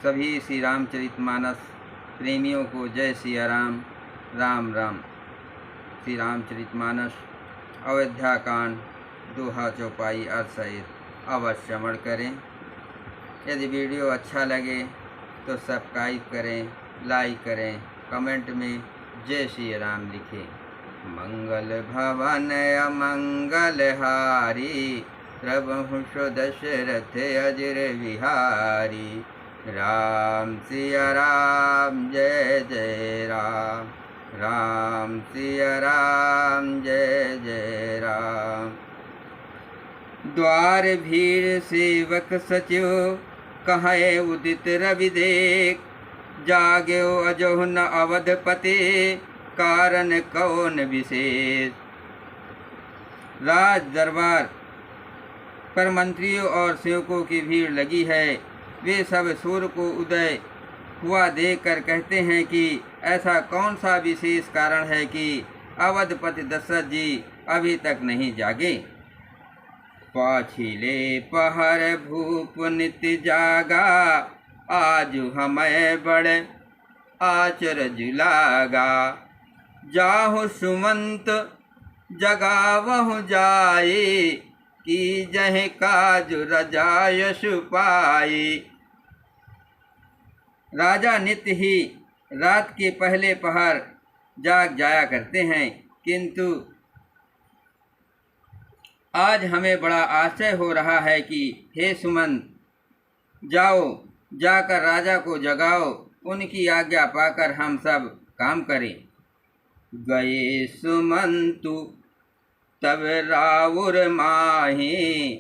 सभी श्री रामचरितमानस प्रेमियों को जय सिया राम। राम राम। श्री रामचरितमानस अयोध्या कांड दोहा चौपाई अर्थ सहित अवश्य श्रवण करें। यदि वीडियो अच्छा लगे तो सब्सक्राइब करें, लाइक करें, कमेंट में जय श्री राम लिखें। मंगल भवन अमंगल हारी, प्रभु दशरथ अजर विहारी। राम सिया राम जय जय राम, राम सिया राम जय जय राम। द्वार भीड़ सेवक सचिव, कहे उदित रवि देख। जाग्यो अजो न अवधपते, कारण कौन विशेष। राज दरबार पर मंत्रियों और सेवकों की भीड़ लगी है। वे सब सूर्य को उदय हुआ देखकर कहते हैं कि ऐसा कौन सा विशेष कारण है कि अवधपति दशरथ जी अभी तक नहीं जागे। पाछिले पहर भूप नित्य जागा, आज हमें बड़े आचरज लागा। जाहु सुमंत जगावहु जाए, कि जह काज रजा यश पाए। राजा नित्य ही रात के पहले पहर जाग जाया करते हैं, किंतु आज हमें बड़ा आश्चर्य हो रहा है कि हे सुमंत, जाओ जाकर राजा को जगाओ, उनकी आज्ञा पाकर हम सब काम करें। गए सुमंतु तब राउर माही,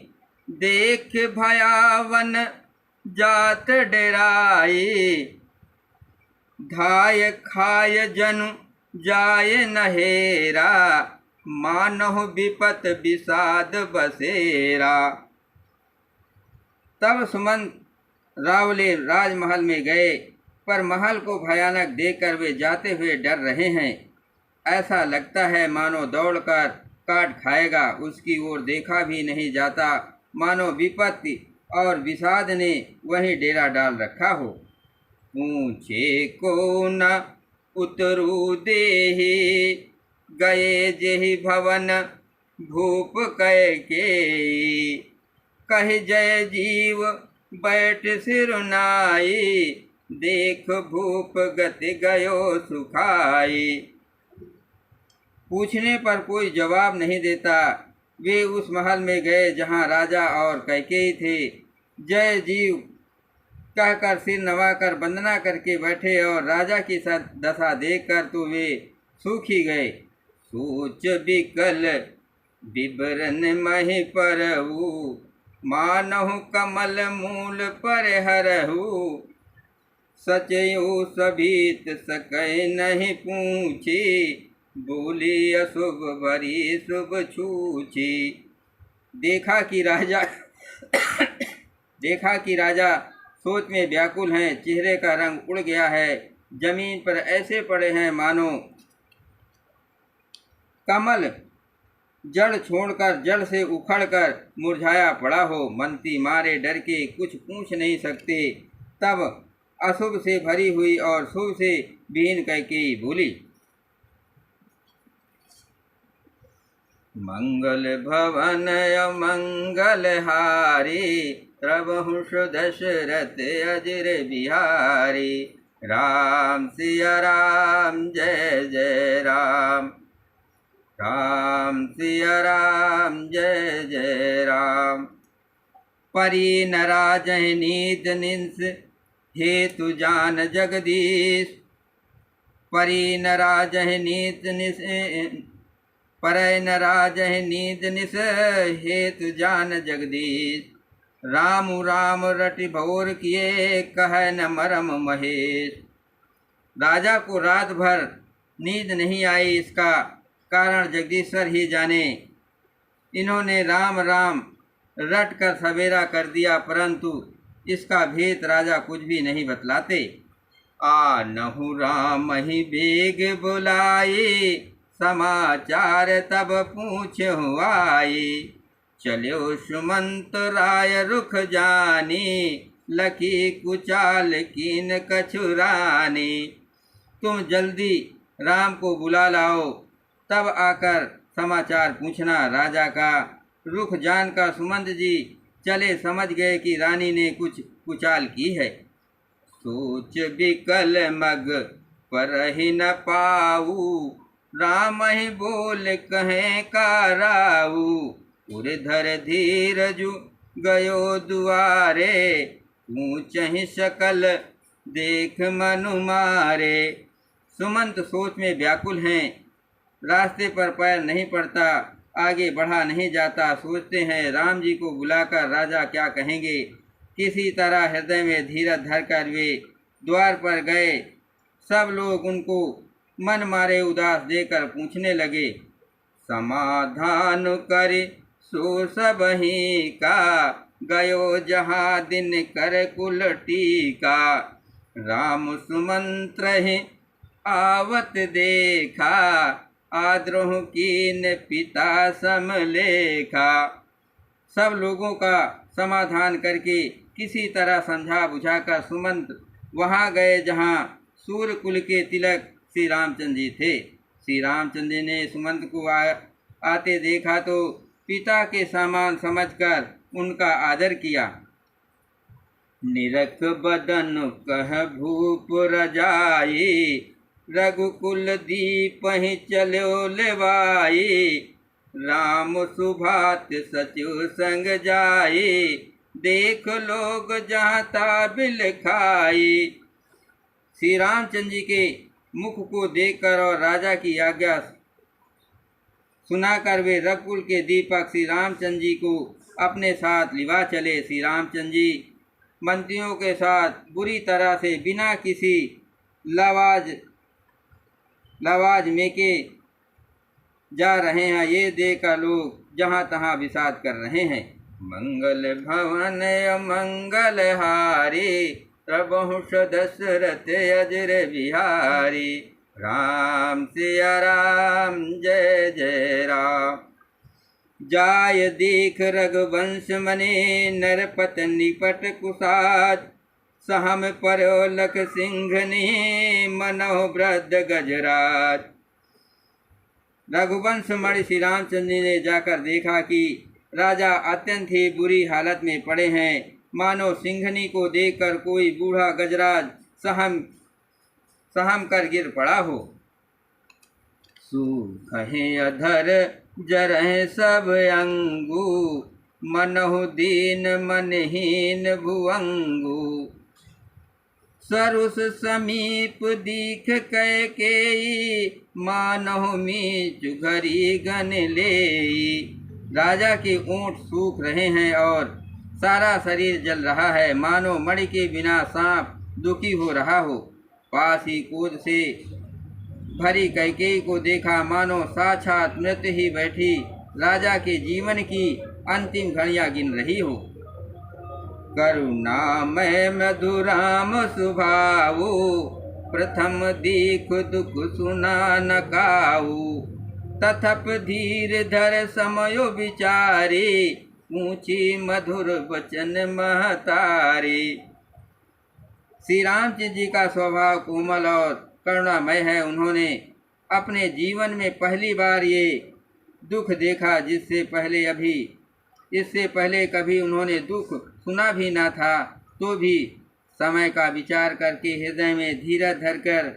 देख भयावन जात डेराई। धाय खाय जनु जाय नहेरा, मानहु विपत विषाद बसेरा। तब सुमंत रावले राजमहल में गए, पर महल को भयानक देखकर वे जाते हुए डर रहे हैं। ऐसा लगता है मानो दौड़कर काट खाएगा, उसकी ओर देखा भी नहीं जाता, मानो विपत्ति और विषाद ने वहीं डेरा डाल रखा हो। पूछे को न उतरू देहि, गए जेहि भवन भूप कह के। कह जय जीव बैठ सिरुनाई, देख भूप गति गयो सुखाई। पूछने पर कोई जवाब नहीं देता। वे उस महल में गए जहाँ राजा और कैकेयी थे। जय जीव कहकर सिर नवाकर वंदना करके बैठे और राजा की दशा देखकर तो वे सूख ही गए। सोच विकल विवरण महि परहु, मानहु कमल मूल पर हरहु। सचयु सभीत सकै नहीं पूछी, बोली अशुभ बरी शुभ छूछी। देखा कि राजा सोच में व्याकुल हैं, चेहरे का रंग उड़ गया है, जमीन पर ऐसे पड़े हैं मानो कमल जड़ छोड़कर जड़ से उखड़कर मुरझाया पड़ा हो। मंत्री मारे डर के कुछ पूछ नहीं सकते। तब अशुभ से भरी हुई और शुभ से विहीन कैकेयी बोली। मंगल भवन अमंगल हारी, प्रभु दशरथ अजर बिहारी। राम सिया राम जय जय राम, राम सिया राम जय जय राम। परी नराजहि नीत निंस, हेतु जान जगदीश। परी नराजहि नीत निस, परय नराजहि नीत निस, हेतु जान जगदीश। राम राम रटि भोर किए, कह न मरम महेश। राजा को रात भर नींद नहीं आई, इसका कारण जगदीश्वर ही जाने। इन्होंने राम राम रट कर सवेरा कर दिया, परंतु इसका भेद राजा कुछ भी नहीं बतलाते। आ नहु राम ही बेग बुलाई, समाचार तब पूछहु आई। चलो सुमंत राय रुख जानी, लकी कुचाल कीन कछुरानी। तुम जल्दी राम को बुला लाओ, तब आकर समाचार पूछना। राजा का रुख जानकर सुमंत जी चले समझ गए कि रानी ने कुछ कुचाल की है। सोच विकल मग पर ही न पाऊ, राम ही बोल कहें का राऊ। उधर धीरजु गयो दुआरे, ऊंच ही शकल देख मनु मारे। सुमंत सोच में व्याकुल हैं, रास्ते पर पैर नहीं पड़ता, आगे बढ़ा नहीं जाता। सोचते हैं राम जी को बुलाकर राजा क्या कहेंगे। किसी तरह हृदय में धीरज धरकर वे द्वार पर गए। सब लोग उनको मन मारे उदास देकर पूछने लगे, समाधान करे सो सब ही का, गयो जहाँ दिन कर कुल टीका। राम सुमंत्र ही आवत देखा, आद्रोह कीन पिता समलेखा। सब लोगों का समाधान करके किसी तरह समझा बुझाकर सुमंत वहाँ गए जहाँ सूर्य कुल के तिलक श्री रामचंद्र जी थे। श्री रामचंद्र जी ने सुमंत को आते देखा तो पिता के समान समझकर उनका आदर किया। निरख बदन कह भूप रजाई, रघुकुल दीप ही चलो लेवाई। राम सुभात सचिव संग जाई, देख लोग जाता बिल खाई। श्री रामचंद्र जी के मुख को देखकर और राजा की आज्ञा सुनाकर वे रघुकुल के दीपक श्री रामचंद्र जी को अपने साथ लिवा चले। श्री रामचंद्र जी मंत्रियों के साथ बुरी तरह से बिना किसी लवाज में के जा रहे हैं। ये देखकर लोग जहाँ तहाँ विषाद कर रहे हैं। मंगल भवन मंगल हारी, प्रभु दशरथ अजर बिहारी। राम सिया राम जय जय राम। जाय देख रघुवंश मने, नरपत निपट कुसाज। सहम पर्यो लख सिंघनी, मनो वृद्ध गजराज। रघुवंश मणि श्री रामचंद्र ने जाकर देखा कि राजा अत्यंत ही बुरी हालत में पड़े हैं, मानो सिंघनी को देखकर कोई बूढ़ा गजराज सहम कर गिर पड़ा हो। सूखे अधर जरह सब अंगू, मनहु दीन मनहीन भुअंगू। सरुस समीप दीख कह के, मानहु मीचु घरी गन लेई। राजा के ओंठ सूख रहे हैं और सारा शरीर जल रहा है, मानो मणि के बिना सांप दुखी हो रहा हो। पास ही क्रोध से भरी कैकेयी को देखा, मानो साक्षात मृत्यु ही बैठी राजा के जीवन की अंतिम घड़ियां गिन रही हो। करुणामय मधुराम सुभाऊ, प्रथम दीख दुख सुना न काऊ। तथप धीर धर समयो विचारी, ऊंची मधुर वचन महतारी। श्री रामचंद्र जी का स्वभाव कोमल और करुणामय है। उन्होंने अपने जीवन में पहली बार ये दुख देखा, इससे पहले कभी उन्होंने दुख सुना भी ना था। तो भी समय का विचार करके हृदय में धीरज धरकर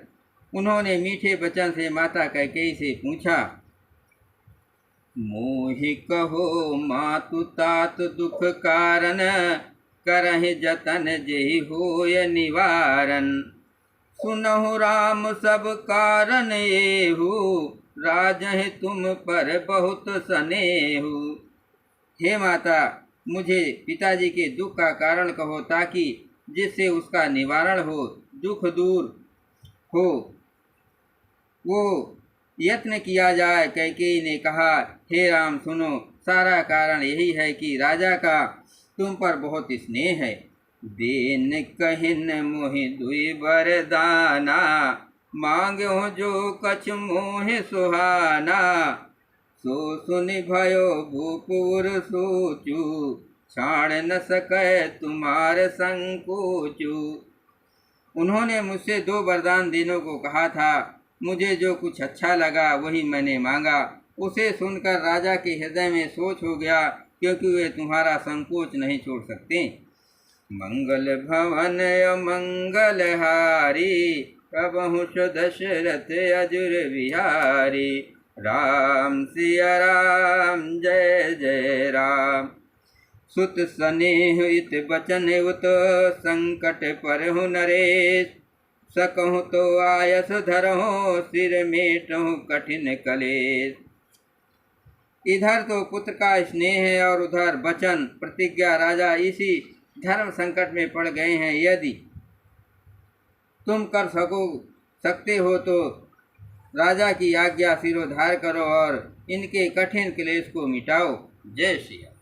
उन्होंने मीठे वचन से माता कैकेयी से पूछा, मोहि कहो मातु तात दुख कारण, करहि जतन जेहि होय निवारण। सुनहु राम सब कारण एहु, राजहि तुम पर बहुत स्नेहु। हे माता, मुझे पिताजी के दुख का कारण कहो, ताकि जिससे उसका निवारण हो, दुख दूर हो, वो यत्न किया जाए। कैकेयी ने कहा, हे राम सुनो, सारा कारण यही है कि राजा का तुम पर बहुत स्नेह है। देन कहिन मोहि दुई वरदाना, मांग्यो जो कछ मोहि सुहाना। सो सुनि भयो भूपुर सोचू, छाड़ न सके तुम्हारे संकोचू। उन्होंने मुझसे 2 वरदान देने को कहा था। मुझे जो कुछ अच्छा लगा वही मैंने मांगा। उसे सुनकर राजा के हृदय में सोच हो गया, क्योंकि वे तुम्हारा संकोच नहीं छोड़ सकते। मंगल भवन अमंगल हारी, प्रभु दशरथ अजुर बिहारी। राम सिया राम जय जय राम। सुत स्नेह इत बचन उत, संकट परहु नरेश। सकहु तो आयस धरहु, सिर मेटहु कठिन कलेश। इधर तो पुत्र का स्नेह है और उधर वचन प्रतिज्ञा। राजा इसी धर्म संकट में पड़ गए हैं। यदि तुम कर सकते हो तो राजा की आज्ञा सिरोधार करो और इनके कठिन क्लेश को मिटाओ। जय श्री राम।